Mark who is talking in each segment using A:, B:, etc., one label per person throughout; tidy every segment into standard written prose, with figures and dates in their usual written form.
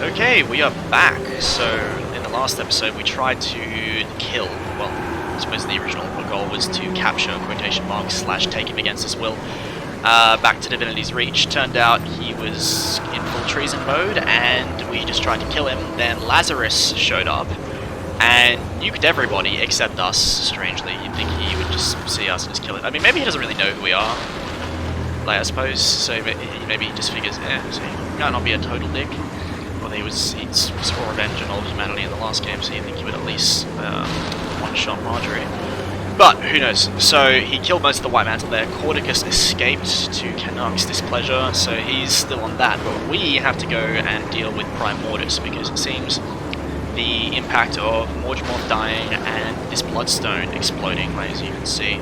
A: Okay, we are back. So, in the last episode, we tried to kill, well, I suppose the original goal was to capture, quotation marks, / take him against his will, back to Divinity's Reach. Turned out he was in full treason mode, and we just tried to kill him. Then Lazarus showed up, and nuked everybody except us, strangely. You'd think he would just see us and just kill it. I mean, maybe he doesn't really know who we are, like, I suppose, so maybe he just figures, so he might not be a total dick. He swore revenge on all of humanity in the last game, so you think he would at least one-shot Marjorie. But who knows? So he killed most of the White Mantle there. Cordicus escaped to Canuck's displeasure, so he's still on that. But we have to go and deal with Primordous, because it seems the impact of Morgemorph dying and this Bloodstone exploding, as you can see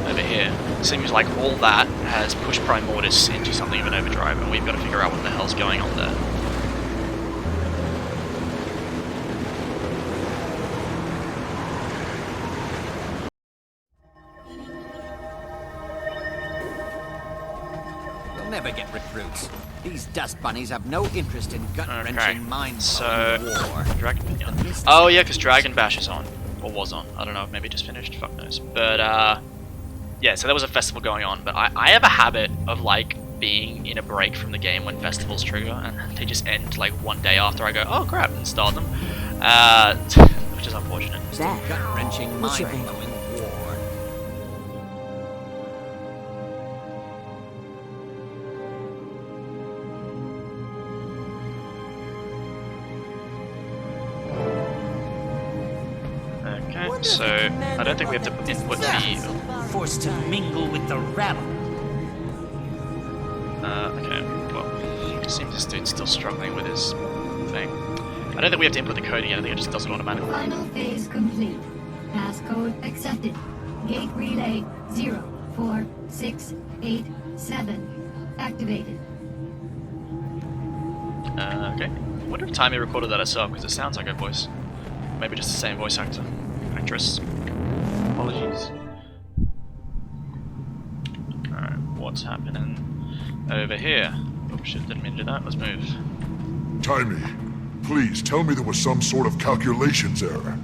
A: over here, seems like all that has pushed Primordous into something of an overdrive, and we've got to figure out what the hell's going on there.
B: Never get recruits. These dust bunnies have no interest in gut-wrenching mind-blowing war.
A: Dragon Pinion. Oh yeah, because Dragon Bash is on. Or was on. I don't know, maybe it just finished, fuck knows. But yeah, so there was a festival going on, but I have a habit of like being in a break from the game when festivals trigger, and they just end like one day after I go, oh crap, install them. Which is unfortunate.
B: Gut-wrenching mind-blowing war.
A: So, I don't think we have to input the...
B: Forced to mingle with the rabble.
A: Okay, well, it seems this dude's still struggling with his thing. I don't think we have to input the code again, I think it just does it automatically.
C: Final phase complete. Passcode accepted. Gate relay 04687 activated.
A: Okay. I wonder if Tyria recorded that herself, because it sounds like her voice. Maybe just the same voice actor. Actress. Apologies. Alright, what's happening over here? Oh shit, didn't mean to do that. Let's move.
D: Timmy, please tell me there was some sort of calculations error.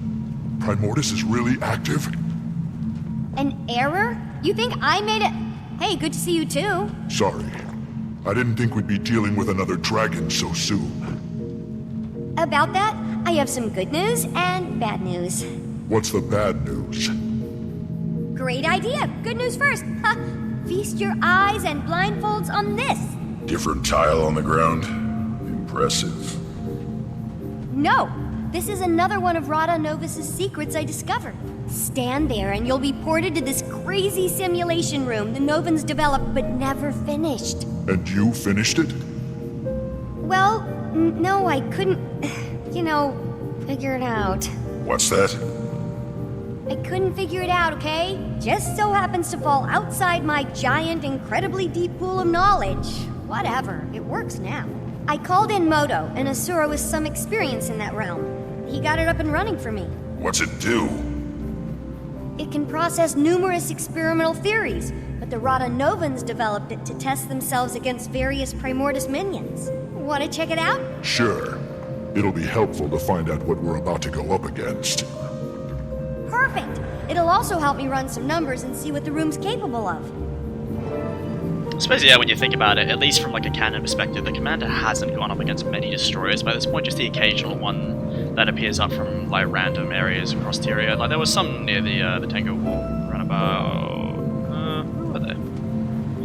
D: Primordous is really active?
E: An error? You think I made it? Hey, good to see you too.
D: Sorry. I didn't think we'd be dealing with another dragon so soon.
E: About that, I have some good news and bad news.
D: What's the bad news?
E: Great idea. Good news first. Ha! Feast your eyes and blindfolds on this.
D: Different tile on the ground? Impressive.
E: No, this is another one of Rada Novus's secrets I discovered. Stand there and you'll be ported to this crazy simulation room the Novans developed but never finished.
D: And you finished it?
E: Well, no, I couldn't, figure it out.
D: What's that?
E: I couldn't figure it out, okay? Just so happens to fall outside my giant, incredibly deep pool of knowledge. Whatever, it works now. I called in Moto, an Asura with some experience in that realm. He got it up and running for me.
D: What's it do?
E: It can process numerous experimental theories, but the Rada Novans developed it to test themselves against various Primordous minions. Want to check it out?
D: Sure. It'll be helpful to find out what we're about to go up against.
E: Perfect! It'll also help me run some numbers and see what the room's capable of.
A: I suppose, yeah, when you think about it, at least from like a canon perspective, the Commander hasn't gone up against many destroyers by this point, just the occasional one that appears up from like random areas across Tyria. Like there was some near the Tango Wall, around about... where are they?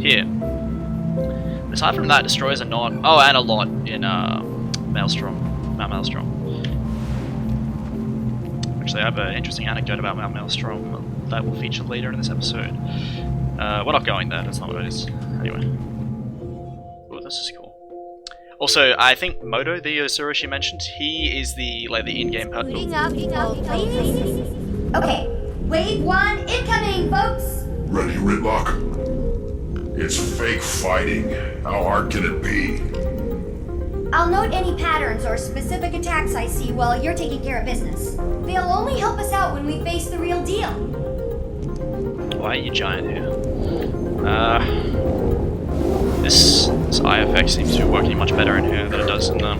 A: Here. But aside from that, destroyers are not... Oh, and a lot in Maelstrom, Mount Maelstrom. Actually, I have an interesting anecdote about Mount Maelstrom that will feature later in this episode. We're not going there, that's not what it is. Anyway. Oh, this is cool. Also, I think Moto, the Asura she mentioned, he is the in-game person.
E: Okay, wave 1 incoming, folks!
D: Ready, Ritlock? It's fake fighting. How hard can it be?
E: I'll note any patterns or specific attacks I see while you're taking care of business. They'll only help us out when we face the real deal.
A: Why are you giant here? This eye effect seems to be working much better in here than it does in the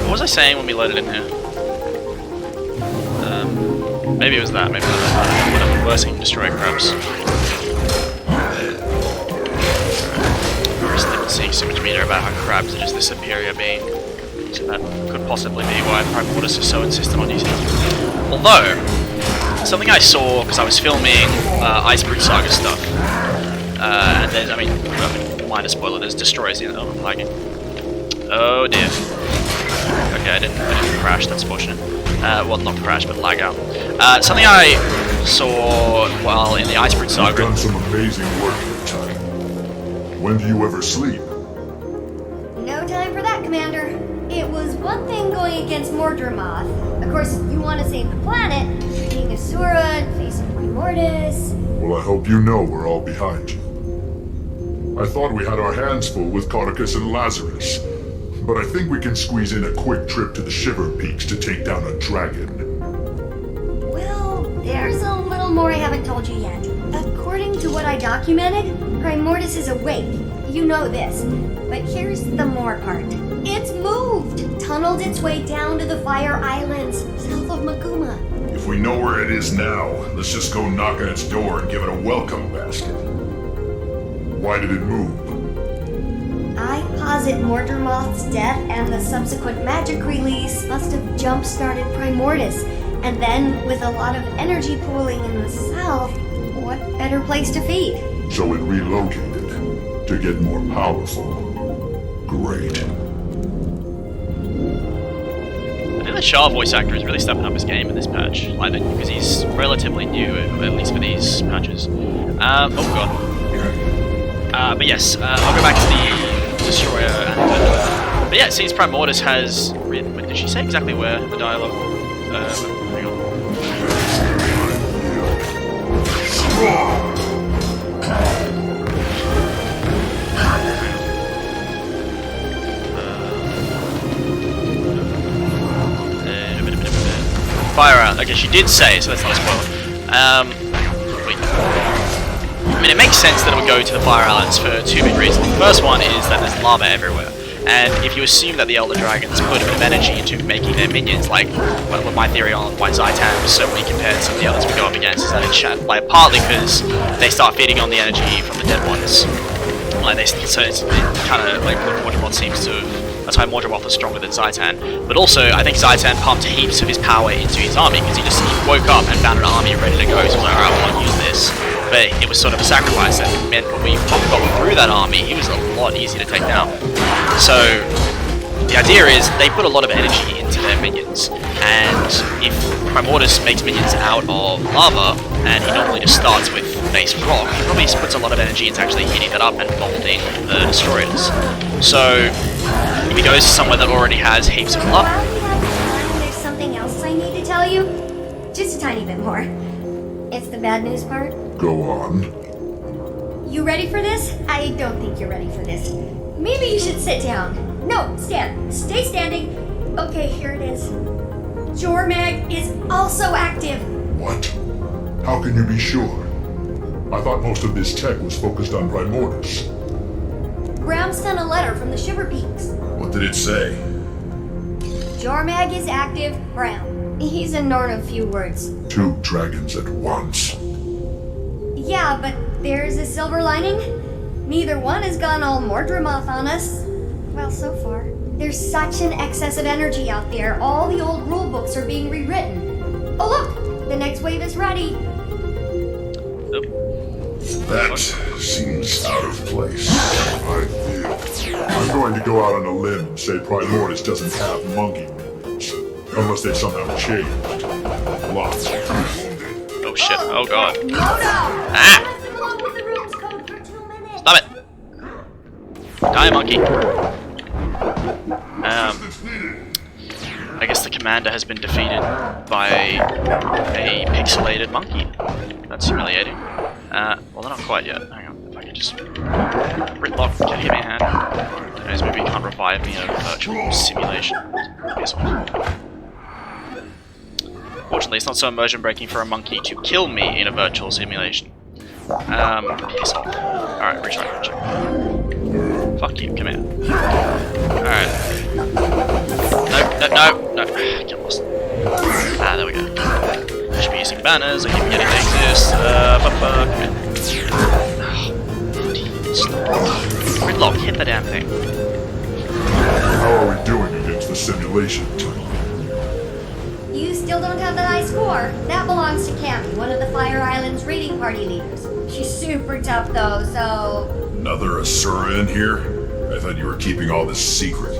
A: What was I saying when we loaded in here? Maybe it was that. Maybe that. One of the worst thing destroy crabs. We're seeing so much meter about how crabs are just the superior being. So that could possibly be why Primordous is so insistent on using them. Although, something I saw because I was filming Iceberg Saga stuff, and there's, I mean, minor spoiler, there's destroyers in it. Oh, I'm lagging. Oh dear. Okay, I didn't crash, that's fortunate. Well, not crash, but lag out. Something I saw while in the Iceberg Saga.
D: You've done some amazing work here, Ty. When do you ever sleep?
E: No time for that, Commander. It was one thing going against Mordremoth. Of course, you want to save the planet, being Asura and facing Primordous.
D: Well, I hope you know we're all behind you. I thought we had our hands full with Cauticus and Lazarus, but I think we can squeeze in a quick trip to the Shiver Peaks to take down a dragon.
E: Well, there's a little more I haven't told you yet. According to what I documented, Primordous is awake. You know this. But here's the more part. It's moved! Tunneled its way down to the Fire Islands, south of Maguma.
D: If we know where it is now, let's just go knock on its door and give it a welcome basket. Why did it move?
E: I posit Mordremoth's death and the subsequent magic release must have jump-started Primordous. And then, with a lot of energy pooling in the south, what better place to feed?
D: So it relocated to get more powerful. Great.
A: I think the Shah voice actor is really stepping up his game in this patch, like because he's relatively new, at least for these patches. Oh god. But yes, I'll go back to the Destroyer. But yeah, it seems Primordous has written. Did she say exactly where the dialogue? Hang on. Fire out. Okay, she did say, so that's not a spoiler. Wait. I mean, it makes sense that it would go to the Fire Islands for two big reasons. The first one is that there's lava everywhere. And if you assume that the Elder Dragons put a bit of energy into making their minions, like my theory on why Zaitan was so weak compared to some of the others we go up against, is that it's partly because they start feeding on the energy from the dead ones. So it's kind of like Mordremoth seems to. That's why Mordremoth was stronger than Zaitan. But also, I think Zaitan pumped heaps of his power into his army because he woke up and found an army ready to go. So he was like, alright, well, I'll use this. But it was sort of a sacrifice that meant when we got through that army, he was a lot easier to take down. So the idea is they put a lot of energy into their minions, and if Primordous makes minions out of lava, and he normally just starts with base rock, he probably puts a lot of energy into actually heating that up and molding the destroyers. So if he goes somewhere that already has heaps of lava.
E: While we have time, there's something else I need to tell you. Just a tiny bit more. It's the bad news part.
D: Go on.
E: You ready for this? I don't think you're ready for this. Maybe you should sit down. No, stand. Stay standing. Okay, here it is. Jormag is also active.
D: What? How can you be sure? I thought most of this tech was focused on Primordous.
E: Bram sent a letter from the Shiver Peaks.
D: What did it say?
E: Jormag is active, Bram. He's a Norn of few words.
D: Two dragons at once.
E: Yeah, but there's a silver lining. Neither one has gone all Mordremoth on us. Well, so far. There's such an excess of energy out there, all the old rulebooks are being rewritten. Oh look! The next wave is ready.
D: That seems out of place. I'm going to go out on a limb and say Primordous doesnn't have monkey minions. Unless they somehow changed. Lots.
A: Oh shit, oh god.
E: Ah!
A: Stop it! Die, monkey. I guess the commander has been defeated by a pixelated monkey. That's humiliating. Well, they're not quite yet. Hang on, if I can just... Britlock, can you give me a hand? Anyways, maybe you can't revive me in a virtual simulation. Fortunately, it's not so immersion breaking for a monkey to kill me in a virtual simulation. Piss off. Alright, recharge. Fuck you, come here. Alright. No. Get lost. Ah, there we go. I should be using banners, I keep forgetting they exist. Gridlock, hit the damn thing.
D: How are we doing against the simulation team?
E: You still don't have the high score. That belongs to Cantha, one of the Fire Island's raiding party leaders. She's super tough though, so...
D: Another Asura in here? I thought you were keeping all this secret.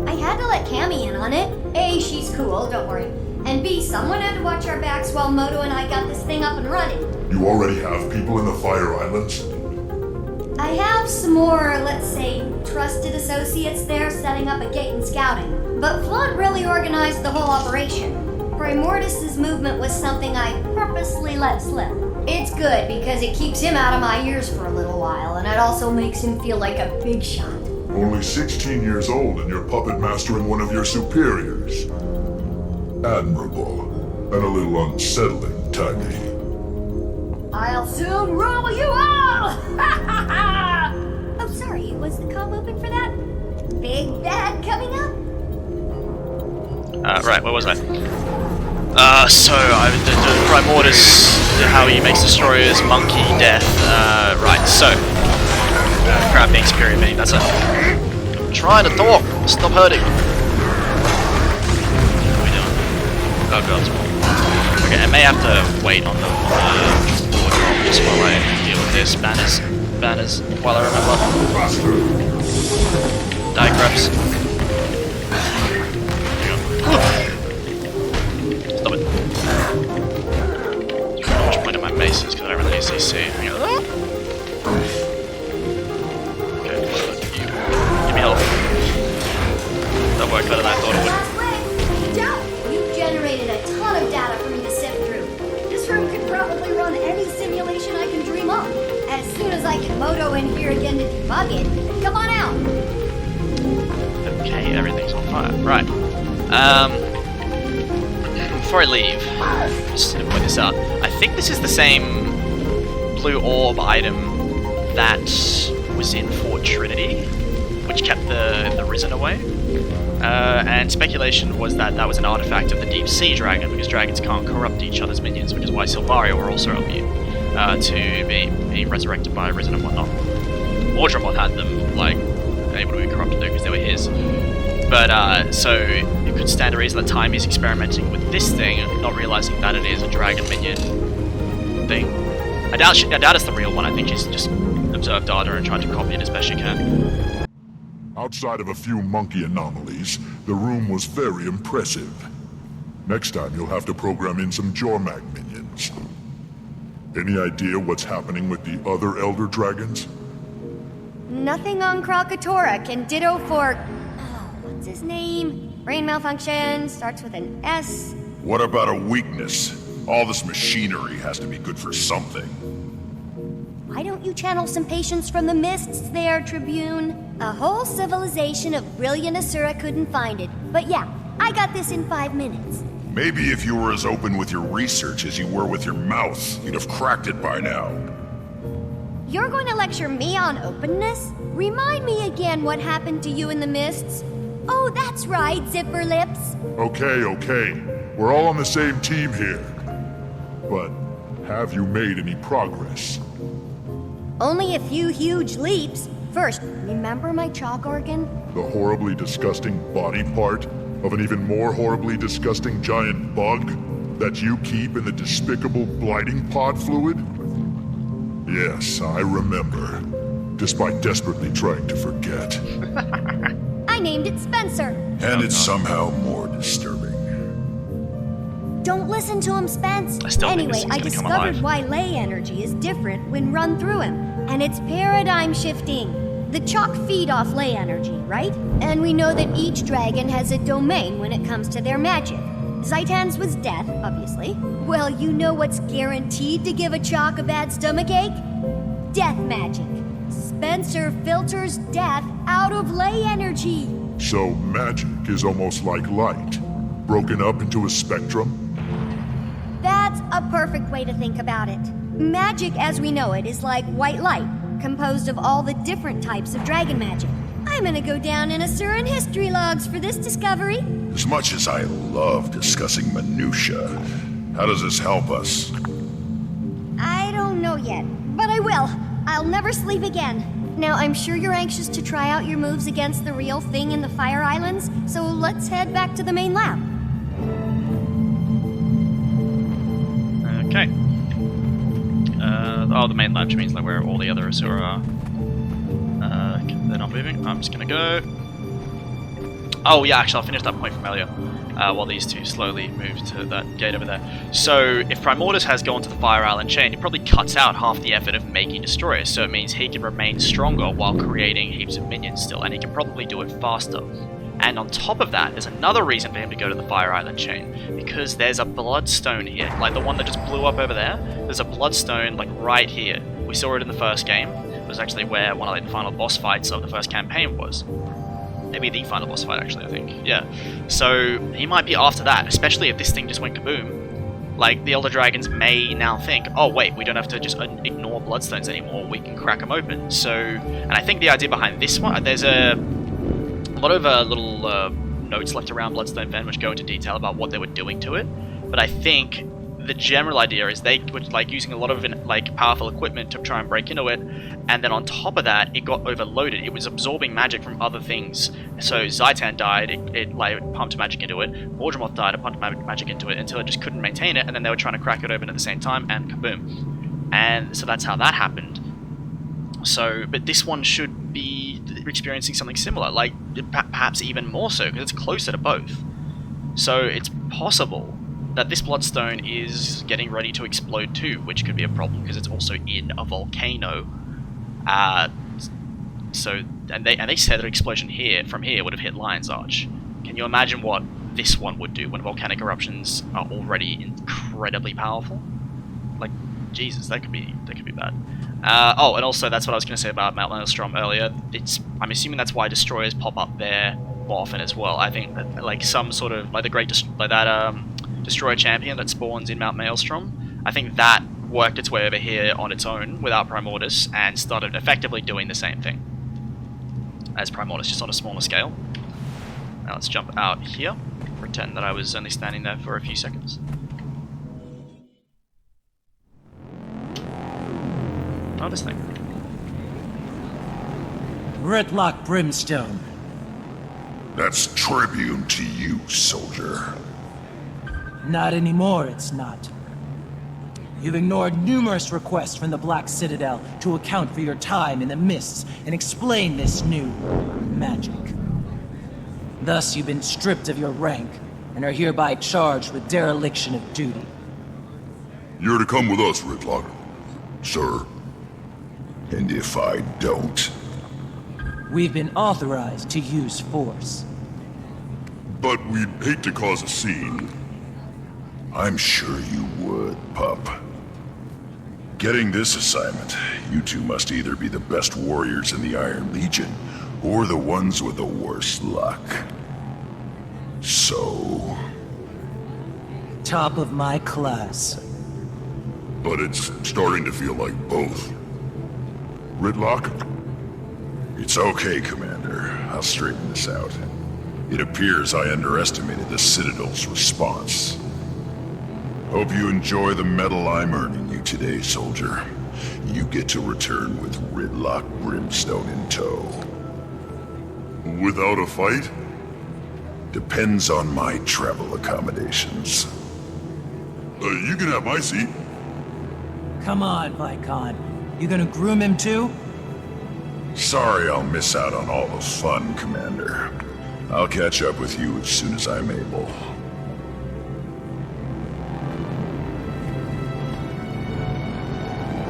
E: I had to let Cammy in on it. A, she's cool, don't worry. And B, someone had to watch our backs while Moto and I got this thing up and running.
D: You already have people in the Fire Islands?
E: I have some more, let's say, trusted associates there setting up a gate and scouting. But Flaunt really organized the whole operation. Primordous' movement was something I purposely let slip. It's good because it keeps him out of my ears for a little while, and it also makes him feel like a big shot.
D: Only 16 years old and you're puppet mastering one of your superiors. Admirable. And a little unsettling, Tiny.
E: I'll soon rule you all! Oh, sorry, was the comm open for that? Big bad coming up?
A: Right, where was I? So, the Primordous, how he makes destroyers, monkey, death, right, so. Crap being superior me, that's it. I'm trying to talk, stop hurting. What are we doing? Oh god. Okay, I may have to wait on the board just while I deal with this. Banners, while I remember. Diagrams. Stop it. Which point of my mace is because I don't really need CC. Hang on. Okay, give me help. That worked better than I thought it would.
E: You generated a ton of data for me to sift through. This room could probably run any simulation I can dream up. As soon as I get Moto in here again to debug it, come on out.
A: Okay, everything's on fire. Right. Before I leave, just to point this out, I think this is the same blue orb item that was in Fort Trinity, which kept the Risen away. And speculation was that that was an artifact of the Deep Sea Dragon, because dragons can't corrupt each other's minions, which is why Silvaria were also immune to being resurrected by Risen and whatnot. Ordremont had them, like, able to be corrupted though, because they were his. But, so, it could stand to reason that Time is experimenting with this thing, not realizing that it is a dragon minion thing. I doubt it's the real one. I think she's just observed data and tried to copy it as best she can.
D: Outside of a few monkey anomalies, the room was very impressive. Next time you'll have to program in some Jormag minions. Any idea what's happening with the other Elder Dragons?
E: Nothing on Krakatoa can ditto for... what's his name? Brain malfunction, starts with an S.
D: What about a weakness? All this machinery has to be good for something.
E: Why don't you channel some patience from the mists there, Tribune? A whole civilization of brilliant Asura couldn't find it. But yeah, I got this in 5 minutes.
D: Maybe if you were as open with your research as you were with your mouth, you'd have cracked it by now.
E: You're going to lecture me on openness? Remind me again what happened to you in the mists. Oh, that's right, Zipper Lips.
D: Okay. We're all on the same team here. But have you made any progress?
E: Only a few huge leaps. First, remember my chalk organ?
D: The horribly disgusting body part of an even more horribly disgusting giant bug that you keep in the despicable blighting pod fluid? Yes, I remember. Despite desperately trying to forget.
E: I named it Spencer.
D: And it's somehow more disturbing.
E: Don't listen to him, Spence. Anyway, I discovered why ley energy is different when run through him. And it's paradigm shifting. The chalk feed off ley energy, right? And we know that each dragon has a domain when it comes to their magic. Zaitan's was death, obviously. Well, you know what's guaranteed to give a chalk a bad stomachache? Death magic. Spencer filters death out of ley energy.
D: So magic is almost like light, broken up into a spectrum?
E: That's a perfect way to think about it. Magic as we know it is like white light. composed of all the different types of dragon magic. I'm gonna go down in Asuran history logs for this discovery.
D: As much as I love discussing minutia, how does this help us?
E: I don't know yet, but I will. I'll never sleep again. Now, I'm sure you're anxious to try out your moves against the real thing in the Fire Islands, so let's head back to the main lab.
A: Okay. The main lab means like where all the other Asura are. They're not moving. I'm just gonna go. Oh yeah, actually I'll finish that point from earlier. While these two slowly move to that gate over there. So, if Primordous has gone to the Fire Island chain, it probably cuts out half the effort of making destroyers, so it means he can remain stronger while creating heaps of minions still, and he can probably do it faster. And on top of that, there's another reason for him to go to the Fire Island chain, because there's a bloodstone here, like the one that just blew up over there. There's a bloodstone like right here. We saw it in the first game. It was actually where one of the final boss fights of the first campaign was. Maybe the final boss fight, actually, I think. Yeah. So, he might be after that, especially if this thing just went kaboom. Like, the Elder Dragons may now think, oh wait, we don't have to just ignore Bloodstones anymore, we can crack them open. So, and I think the idea behind this one, there's a lot of little notes left around Bloodstone Fen which go into detail about what they were doing to it. But I think the general idea is they were like using a lot of like powerful equipment to try and break into it, and then on top of that, it got overloaded. It was absorbing magic from other things. So Zaitan died, it like pumped magic into it. Mordramoth died, it pumped magic into it until it just couldn't maintain it, and then they were trying to crack it open at the same time, and kaboom. And so that's how that happened. So, but this one should be experiencing something similar, like perhaps even more so, because it's closer to both. So it's possible that this bloodstone is getting ready to explode too, which could be a problem because it's also in a volcano. So they said that explosion from here would have hit Lion's Arch. Can you imagine what this one would do when volcanic eruptions are already incredibly powerful? Like, Jesus, that could be bad. Oh, and also that's what I was going to say about Mount Maelstrom earlier. I'm assuming that's why destroyers pop up there more often as well. I think that like some sort of like the great destroyer champion that spawns in Mount Maelstrom, I think that worked its way over here on its own without Primordous and started effectively doing the same thing as Primordous, just on a smaller scale. Now let's jump out here, pretend that I was only standing there for a few seconds. Oh, this thing.
F: Redlock Brimstone.
D: That's tribune to you, soldier.
F: Not anymore, it's not. You've ignored numerous requests from the Black Citadel to account for your time in the mists and explain this new magic. Thus, you've been stripped of your rank and are hereby charged with dereliction of duty.
D: You're to come with us, Redlock, sir. And if I don't...
F: We've been authorized to use force.
D: But we'd hate to cause a scene. I'm sure you would, pup. Getting this assignment, you two must either be the best warriors in the Iron Legion, or the ones with the worst luck. So...
F: Top of my class.
D: But it's starting to feel like both. Redlock? It's okay, Commander. I'll straighten this out. It appears I underestimated the Citadel's response. Hope you enjoy the medal I'm earning you today, soldier. You get to return with Redlock Brimstone in tow. Without a fight? Depends on my travel accommodations. You can have my seat.
F: Come on, Viscount. You gonna groom him too?
D: Sorry I'll miss out on all the fun, Commander. I'll catch up with you as soon as I'm able.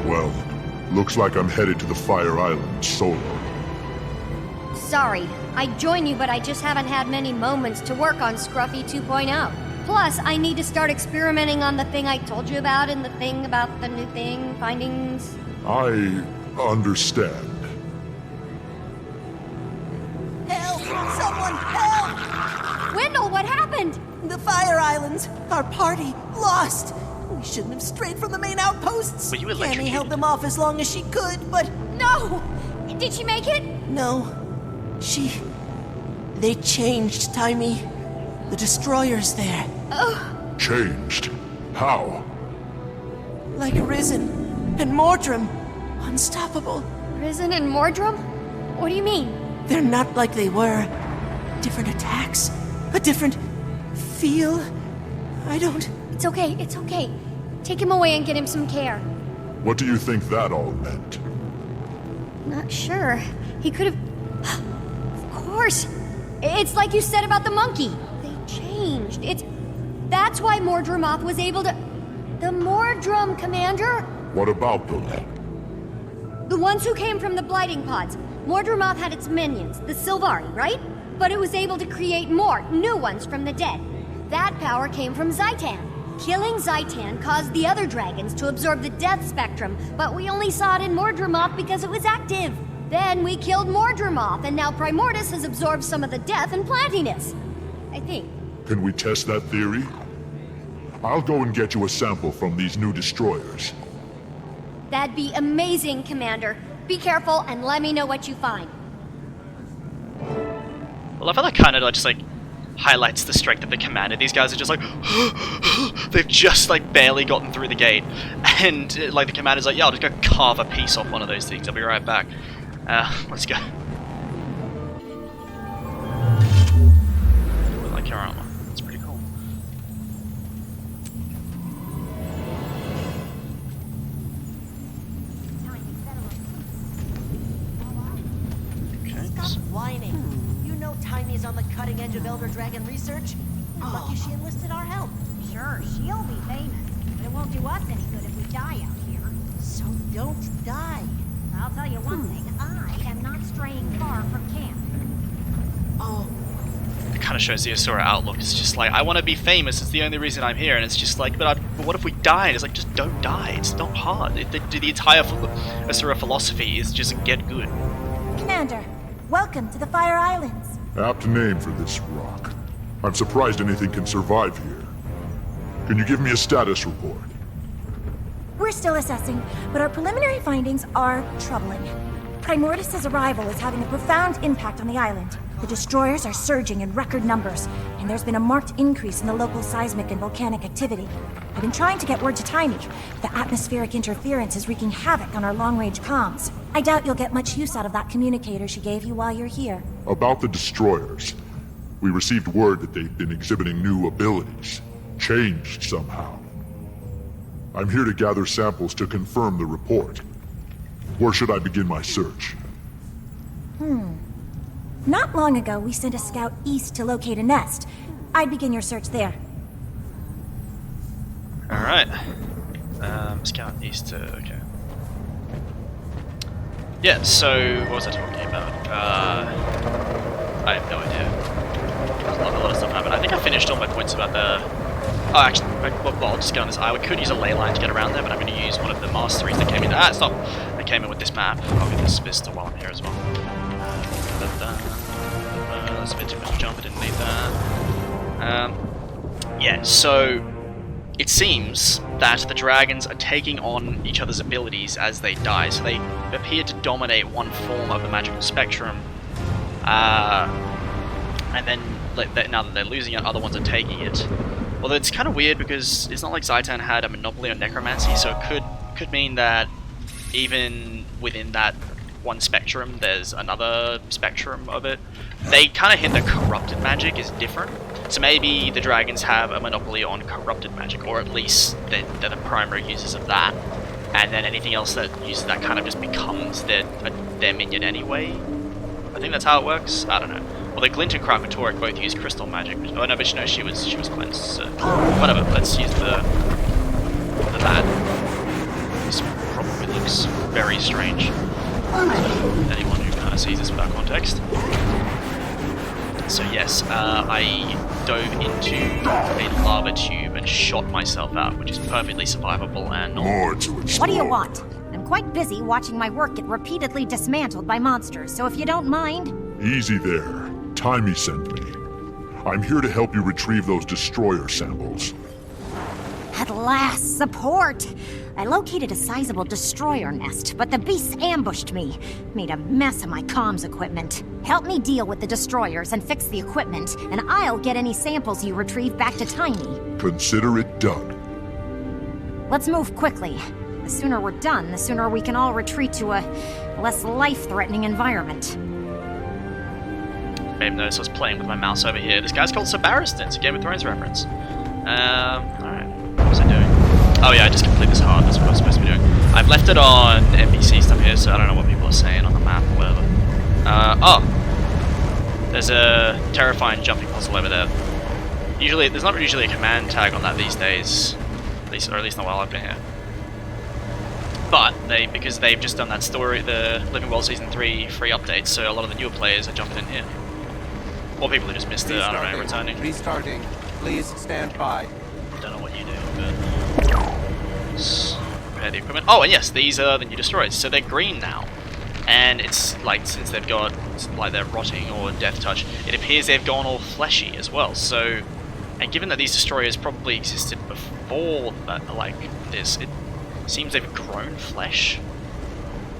D: Well, looks like I'm headed to the Fire Island solo.
E: Sorry, I'd join you, but I just haven't had many moments to work on Scruffy 2.0. Plus, I need to start experimenting on the thing I told you about and the thing about the new thing, findings.
D: I understand.
G: Help! Someone help!
E: Wendell, what happened?
G: The Fire Islands! Our party! Lost! We shouldn't have strayed from the main outposts.
A: Were you
G: Cammy
A: electrocuted?
G: held them off as long as she could, but
E: No! Did she make it?
G: No. They changed, Timey. The destroyer's there.
E: Oh.
D: Changed? How?
G: Like Risen and Mordrum. Unstoppable.
E: Risen and Mordrum? What do you mean?
G: They're not like they were. Different attacks. A different feel. I don't...
E: It's okay, it's okay. Take him away and get him some care.
D: What do you think that all meant?
E: Not sure. He could have... Of course. It's like you said about the monkey. They changed. That's why Mordrumoth was able to... The Mordrum, Commander?
D: What about them?
E: The ones who came from the blighting pods. Mordrumoth had its minions, the Sylvari, right? But it was able to create more, new ones from the dead. That power came from Zhaitan. Killing Zhaitan caused the other dragons to absorb the death spectrum, but we only saw it in Mordrumoth because it was active. Then we killed Mordrumoth, and now Primordous has absorbed some of the death and plantiness. I think.
D: Can we test that theory? I'll go and get you a sample from these new destroyers.
E: That'd be amazing, Commander. Be careful and let me know what you find.
A: Well, I feel like kind of just like highlights the strength of the commander. These guys are just like they've just like barely gotten through the gate, and like the commander's like, yeah, I'll just go carve a piece off one of those things. I'll be right back. Let's go. I like your armor. It's pretty cool. Okay.
H: Stop whining. You know Timey's on the cutting edge of Elder Dragon research. We're lucky she enlisted our help.
I: Sure, she'll be famous, but it won't do us any good if we die out here.
H: So don't die.
I: I'll tell you one thing, I am not straying far from camp.
H: Oh.
A: It kind of shows the Asura outlook. It's just like, I want to be famous, it's the only reason I'm here, and it's just like, but what if we die? And it's like, just don't die, it's not hard. The entire Asura philosophy is just get good.
I: Commander, welcome to the Fire Islands.
D: Apt name for this rock. I'm surprised anything can survive here. Can you give me a status report?
I: We're still assessing, but our preliminary findings are troubling. Primordous' arrival is having a profound impact on the island. The destroyers are surging in record numbers, and there's been a marked increase in the local seismic and volcanic activity. I've been trying to get word to Timey. The atmospheric interference is wreaking havoc on our long-range comms. I doubt you'll get much use out of that communicator she gave you while you're here.
D: About the destroyers. We received word that they've been exhibiting new abilities. Changed somehow. I'm here to gather samples to confirm the report. Where should I begin my search?
I: Not long ago, we sent a scout east to locate a nest. I'd begin your search there.
A: Alright. Scout east to... okay. Yeah, so... what was I talking about? I have no idea. There's a lot of stuff happened. I think I finished all my points about the... Oh, actually, well, I'll just go on this. I could use a ley line to get around there, but I'm going to use one of the masteries that came in... Ah, stop! That came in with this map. I'll get this pistol while I'm here as well. That's a bit too much jump, I didn't need that. Yeah, so... it seems that the dragons are taking on each other's abilities as they die, so they appear to dominate one form of the magical spectrum, and then now that they're losing it, other ones are taking it. Although it's kind of weird because it's not like Zhaitan had a monopoly on necromancy, so it could mean that even within that one spectrum, there's another spectrum of it. They kind of hint that corrupted magic is different. So maybe the dragons have a monopoly on corrupted magic, or at least they're the primary users of that. And then anything else that uses that kind of just becomes their minion anyway. I think that's how it works. I don't know. Well, the Glint and Krakatorik both use crystal magic. Oh no, but no, she was cleansed. So whatever. Let's use the that. This probably looks very strange. Anyone who kind of sees this without context. So yes, I dove into a lava tube and shot myself out, which is perfectly survivable and normal.
D: More to explore.
I: What do you want? I'm quite busy watching my work get repeatedly dismantled by monsters, so if you don't mind...
D: Easy there. Timey sent me. I'm here to help you retrieve those destroyer samples.
J: At last, support! I located a sizable destroyer nest, but the beasts ambushed me. Made a mess of my comms equipment. Help me deal with the destroyers and fix the equipment, and I'll get any samples you retrieve back to Tiny.
D: Consider it done.
J: Let's move quickly. The sooner we're done, the sooner we can all retreat to a less life-threatening environment.
A: Maybe notice I was playing with my mouse over here. This guy's called Sabaristan. It's a Game of Thrones reference. Alright. What was I doing? Oh yeah, I just completed this hard. That's what I was supposed to be doing. I've left it on NPC stuff here, so I don't know what people are saying on the map or whatever. There's a terrifying jumping puzzle over there. Usually, there's not usually a command tag on that these days. Or at least not while I've been here. But, because they've just done that story, the Living World Season 3 free updates, so a lot of the newer players are jumping in here. Or people who just missed it, I don't know, returning.
K: Restarting. Please stand by.
A: Don't know what you do, but... repair the equipment. Oh, and yes, these are the new destroyers. So they're green now. And it's like, since they've got, like, their rotting or death touch, it appears they've gone all fleshy as well. So, and given that these destroyers probably existed before that, like this, it seems they've grown flesh.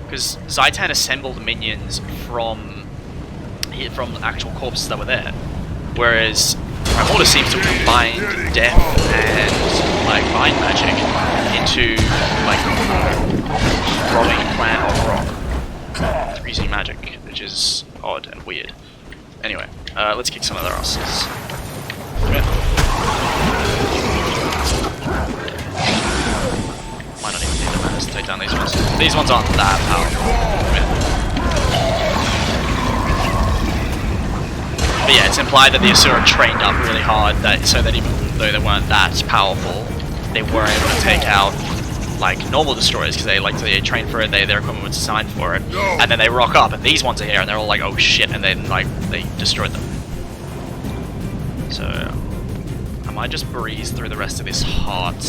A: Because Zaitan assembled minions from actual corpses that were there. Whereas Primordous seems to have combined death and like mind magic into like growing plant of rock using magic, which is odd and weird. Anyway, let's kick some of their asses. Might not even need the mana to take down these ones. These ones aren't that powerful. But yeah, it's implied that the Asura trained up really hard, so that even though they weren't that powerful, they were able to take out like normal destroyers because they trained for it. Their equipment was designed for it, and then they rock up, and these ones are here, and they're all like, "Oh shit!" and then like they destroyed them. So I might just breeze through the rest of this heart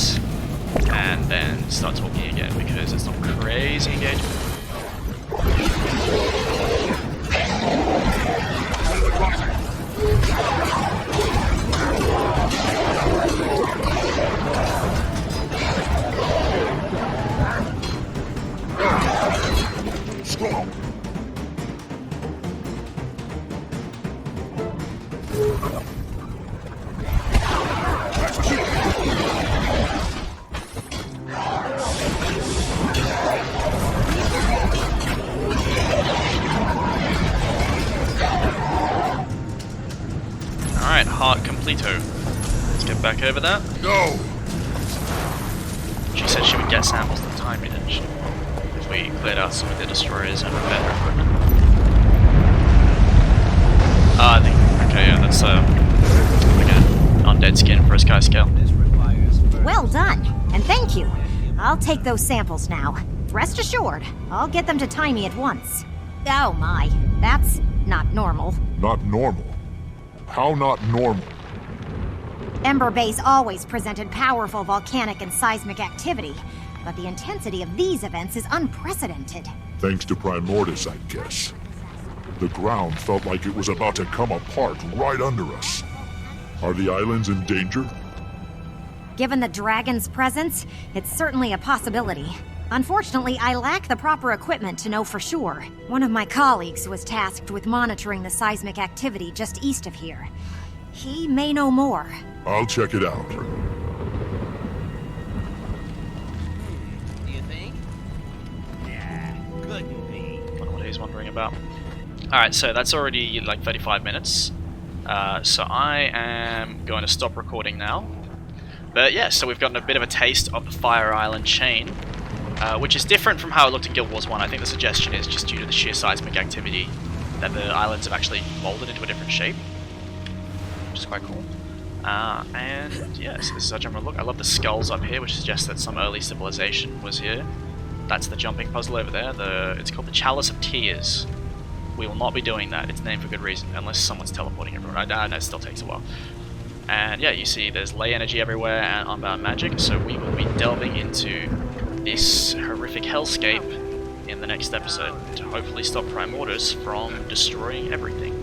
A: and then start talking again because it's not crazy engaging. Alright, heart completo. Let's get back over that.
D: No!
A: She said she would get samples at the time, didn't she? If we cleared out some of the destroyers and repaired her equipment. I think, okay, yeah, that's like an undead skin for a sky scale.
J: Well done, and thank you. I'll take those samples now. Rest assured, I'll get them to Tiny at once. Oh my, that's not normal.
D: Not normal? How not normal?
J: Ember Base always presented powerful volcanic and seismic activity, but the intensity of these events is unprecedented.
D: Thanks to Primordous, I guess. The ground felt like it was about to come apart right under us. Are the islands in danger?
J: Given the dragon's presence, it's certainly a possibility. Unfortunately, I lack the proper equipment to know for sure. One of my colleagues was tasked with monitoring the seismic activity just east of here. He may know more.
D: I'll check it out.
K: Do you think? Yeah, couldn't be.
A: Wonder what he's wondering about. Alright, so that's already like 35 minutes. So I am going to stop recording now. But yeah, so we've gotten a bit of a taste of the Fire Island chain, which is different from how it looked in Guild Wars 1. I think the suggestion is just due to the sheer seismic activity that the islands have actually molded into a different shape, which is quite cool. And yeah, so this is our general look. I love the skulls up here, which suggests that some early civilization was here. That's the jumping puzzle over there. It's called the Chalice of Tears. We will not be doing that. It's named for good reason, unless someone's teleporting everyone. I know it still takes a while. And yeah, you see there's ley energy everywhere and unbound magic, so we will be delving into this horrific hellscape in the next episode to hopefully stop Primordous from destroying everything.